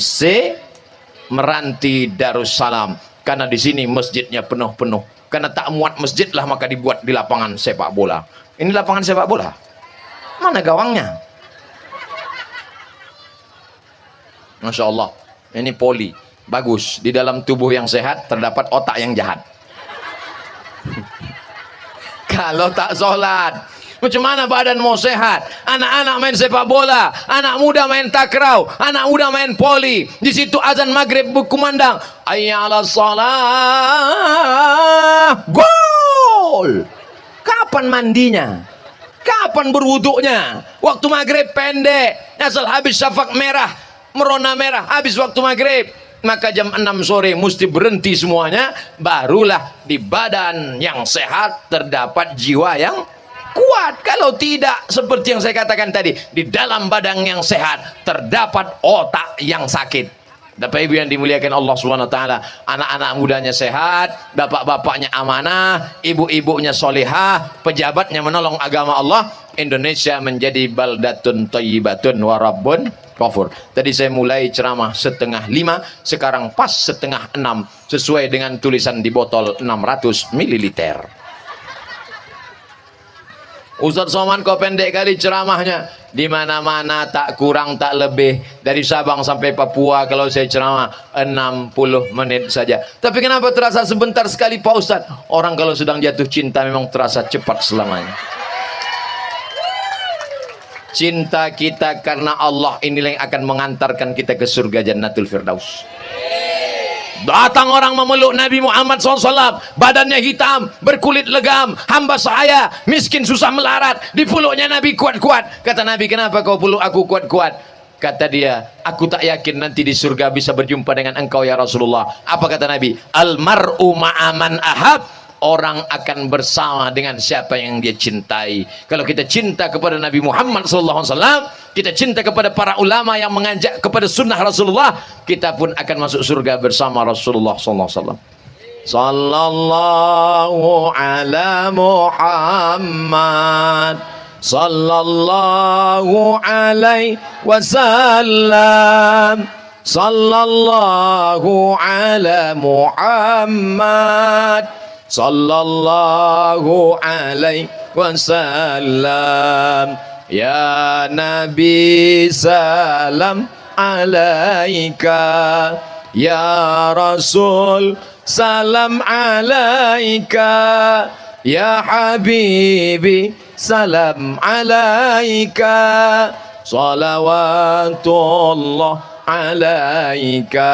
Meranti Darussalam, karena di sini masjidnya penuh-penuh. Karena tak muat masjid lah, maka dibuat di lapangan sepak bola. Ini lapangan sepak bola, mana gawangnya? Masya Allah, ini poli bagus. Di dalam tubuh yang sehat terdapat otak yang jahat. Kalau tak sholat, macam mana badan mau sehat? Anak-anak main sepak bola, anak muda main takraw, anak muda main poli. Di situ azan maghrib berkumandang, hayya 'alas shalah, gol. Kapan mandinya? Kapan berwuduknya? Waktu maghrib pendek, asal habis syafaq merah, merona merah, habis waktu maghrib, maka jam 6 sore mesti berhenti semuanya. Barulah di badan yang sehat terdapat jiwa yang kuat. Kalau tidak, seperti yang saya katakan tadi, di dalam badan yang sehat terdapat otak yang sakit. Bapak ibu yang dimuliakan Allah Subhanahu wa taala, anak-anak mudanya sehat, bapak-bapaknya amanah, ibu-ibunya solihah, pejabatnya menolong agama Allah, Indonesia menjadi baldatun thayyibatun wa rabbun ghafur. Tadi saya mulai ceramah 4:30, sekarang pas 5:30, sesuai dengan tulisan di botol 600 ml. Ustadz Somad kok pendek kali ceramahnya. Di mana-mana tak kurang tak lebih, dari Sabang sampai Papua kalau saya ceramah 60 menit saja. Tapi kenapa terasa sebentar sekali, Pak Ustadz? Orang kalau sedang jatuh cinta memang terasa cepat selamanya. Cinta kita karena Allah inilah yang akan mengantarkan kita ke surga Jannatul Firdaus. Datang orang memeluk Nabi Muhammad SAW, badannya hitam, berkulit legam, hamba sahaya, miskin susah melarat, dipeluknya Nabi kuat-kuat. Kata Nabi, kenapa kau peluk aku kuat-kuat? Kata dia, aku tak yakin nanti di surga bisa berjumpa dengan engkau ya Rasulullah. Apa kata Nabi? Almar'u ma'aman ahab. Orang akan bersama dengan siapa yang dia cintai. Kalau kita cinta kepada Nabi Muhammad SAW, kita cinta kepada para ulama yang mengajak kepada sunnah Rasulullah, kita pun akan masuk surga bersama Rasulullah SAW. Sallallahu ala Muhammad, sallallahu alaihi wasallam, sallallahu ala Muhammad, sallallahu alaihi wasallam. Ya Nabi salam alaika, ya Rasul salam alaika, ya Habibi salam alaika, salawatullah alaika.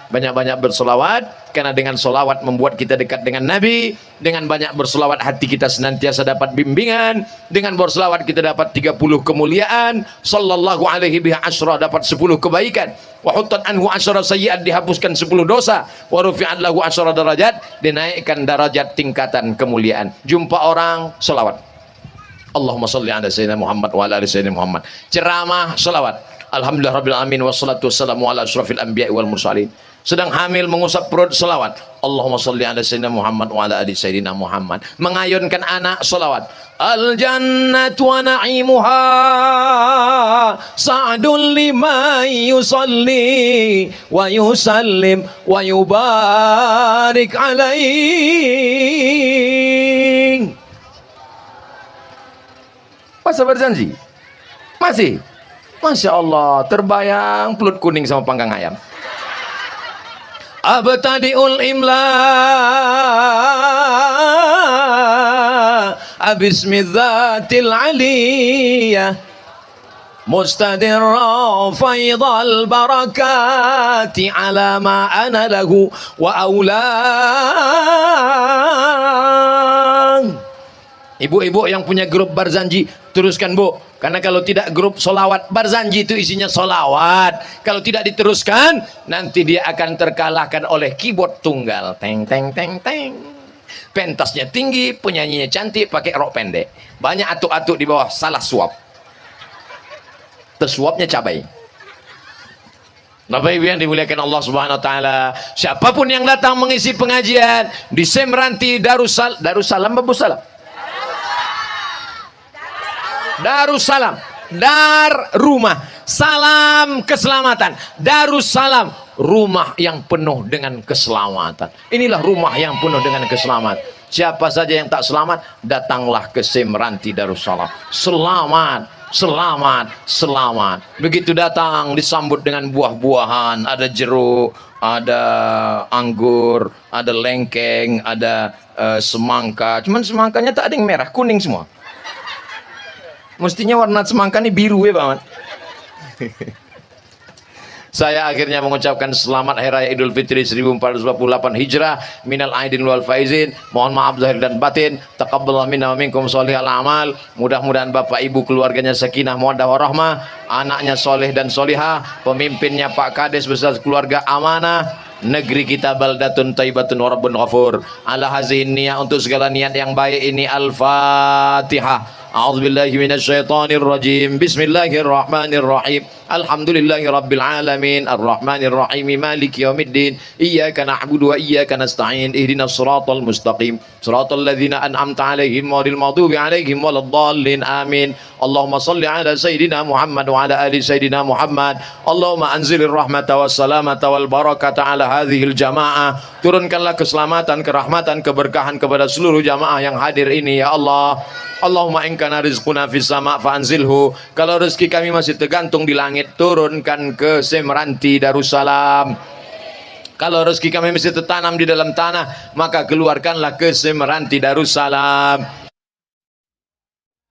Banyak-banyak bersolawat, karena dengan solawat membuat kita dekat dengan Nabi. Dengan banyak bersolawat hati kita senantiasa dapat bimbingan. Dengan bersolawat kita dapat 30 kemuliaan. Sallallahu alaihi biha asyra, dapat 10 kebaikan. Wa huttat anhu asyra sayyi'at, dihapuskan 10 dosa. Wa rufi'at lahu asyra darajat, dinaikkan darajat tingkatan kemuliaan. Jumpa orang, solawat. Allahumma salli ala sayyidina Muhammad wa ala ali sayyidina Muhammad. Ceramah, solawat. Alhamdulillah rabbil alamin, wassalatu wassalamu ala asyrafil anbiya'i wal mursalin. Sedang hamil mengusap perut, selawat. Allahumma salli ala sayyidina Muhammad wa ala ali sayyidina Muhammad. Mengayunkan anak, selawat. Al jannatu wa na'imuha sa'dun liman yusalli wa yusallim wa yubarik alaih. Masa berjanji? Masih? Masya Allah, terbayang pelut kuning sama panggang ayam. Abtadi'ul imla abismidzatil aliyah mustadirra faidal barakati ala ma ana lahu wa aulang. Ibu-ibu yang punya grup Barzanji, teruskan Bu. Karena kalau tidak grup solawat Barzanji itu isinya solawat. Kalau tidak diteruskan, nanti dia akan terkalahkan oleh keyboard tunggal. Teng teng teng teng. Pentasnya tinggi, penyanyinya cantik, pakai rok pendek. Banyak atuk-atuk di bawah, salah suap. Tersuapnya cabai. Bapak Ibu yang dimuliakan Allah Subhanahu wa taala, siapapun yang datang mengisi pengajian di Semranti Darussalam Babussalam. Darussalam, dar rumah, salam keselamatan. Darussalam, rumah yang penuh dengan keselamatan. Inilah rumah yang penuh dengan keselamatan. Siapa saja yang tak selamat, datanglah ke Semranti Darussalam. Selamat, selamat, selamat. Begitu datang disambut dengan buah-buahan, ada jeruk, ada anggur, ada lengkeng, ada semangka. Cuman semangkanya tak ada yang merah, kuning semua. Mestinya warna semangka ini biru ya Pak. Saya akhirnya mengucapkan selamat Hari Raya Idul Fitri 1448 Hijrah, minal aidin wal faizin. Mohon maaf zahir dan batin. Taqabbalallahu minna wa minkum sholihal amal. Mudah-mudahan Bapak Ibu keluarganya sakinah mawaddah warahmah, anaknya soleh dan solihah, pemimpinnya Pak Kades beserta keluarga amanah. Negeri kita baldatun thayyibatun wa rabbun ghafur. Ala hazihin niyah, untuk segala niat yang baik ini. Al-Fatihah. A'udzubillahi minasyaitonirrajim. Bismillahirrahmanirrahim. Alhamdulillahi rabbil alamin, arrahmanir rahim, maliki yaumiddin. Iyyaka na'budu wa iyyaka nasta'in. Ihdinas siratal mustaqim, siratal ladzina an'amta 'alaihim ghairil maghdubi 'alaihim waladdallin. Amin. Allahumma shalli 'ala sayyidina Muhammad wa 'ala ali sayyidina Muhammad. Allahumma anzilir rahmata was salamata wal barakata 'ala hadhil jamaah. Turunkanlah keselamatan, kerahmatan, keberkahan kepada seluruh jamaah yang hadir ini ya Allah. Allahumma in kana rizquna fis sama' fa'anzilhu. Kalau rezeki kami masih tergantung di langit, turunkan ke Semranti Darussalam. Kalau rezeki kami masih tertanam di dalam tanah, maka keluarkanlah ke Semranti Darussalam.